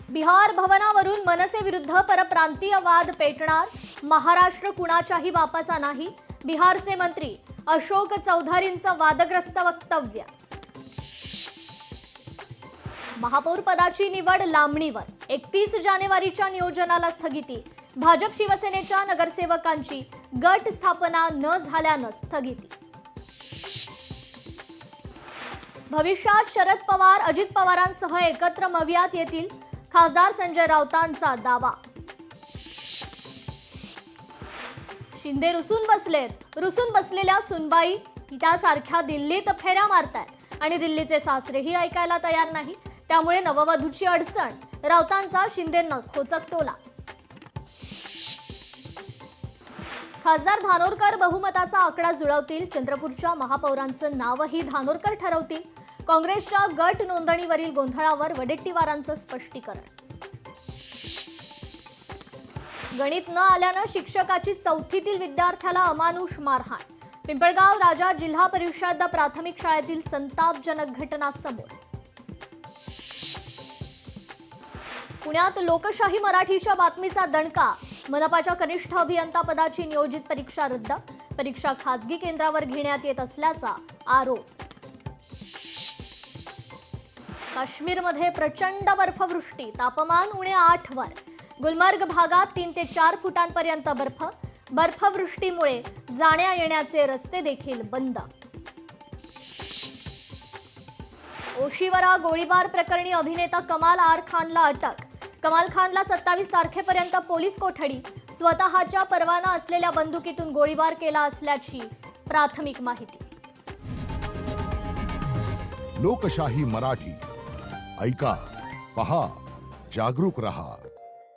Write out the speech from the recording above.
बिहार भवनावरून मनसे विरुद्ध परप्रांतीय वाद पेटणार, महाराष्ट्र कुणाच्याही बापाचा नाही, बिहारचे मंत्री अशोक चौधरींचं वादग्रस्त वक्तव्य. महापौर पदाची निवड लांबणीवर, 31 जानेवारीच्या नियोजनाला स्थगिती. भाजप शिवसेनेच्या नगरसेवकांची गट स्थापना न झाल्यानं स्थगिती. भविष्यात शरद पवार अजित पवारांसह एकत्र मवियात येतील, खासदार संजय राऊतांचा दावा. शिंदे रुसून बसलेल्या सुनबाई त्यासारख्या दिल्लीत फेऱ्या मारतायत आणि दिल्लीचे सासरेही ऐकायला तयार नाही. त्यामुळे नववधूची अडचण, राऊतांचा शिंदेंना खोचक टोला. खासदार धानोरकर बहुमताचा आकडा जुळवतील, चंद्रपूरच्या महापौरांचं नावही धानोरकर ठरवतील. काँग्रेसच्या गट नोंदणीवरील गोंधळावर वडेट्टीवारांचं स्पष्टीकरण. गणित न आल्यानं शिक्षकाची चौथीतील विद्यार्थ्याला अमानुष मारहाण. पिंपळगाव राजा जिल्हा परिषद प्राथमिक शाळेतील संतापजनक घटना समोर. पुण्यात लोकशाही मराठीच्या बातमीचा दणका, मनपाच्या कनिष्ठ अभियंता पदाची नियोजित परीक्षा रद्द. परीक्षा खासगी केंद्रावर घेण्यात येत असल्याचा आरोप. काश्मीरमध्ये प्रचंड बर्फवृष्टी, तापमान -8 वर. गुलमर्ग भागात 3 ते 4 फुटांपर्यंत बर्फ. बर्फवृष्टीमुळे जाण्या येण्याचे रस्ते देखील बंद. ओशिवरा गोळीबार प्रकरणी अभिनेता कमाल आर खानला अटक. कमाल खानला 27 तारखेपर्यंत पोलीस कोठडी. स्वतःच्या परवाना असलेल्या बंदुकीतून गोळीबार केला असल्याची प्राथमिक माहिती. लोकशाही मराठी ऐका, पहा, जागरूक रहा.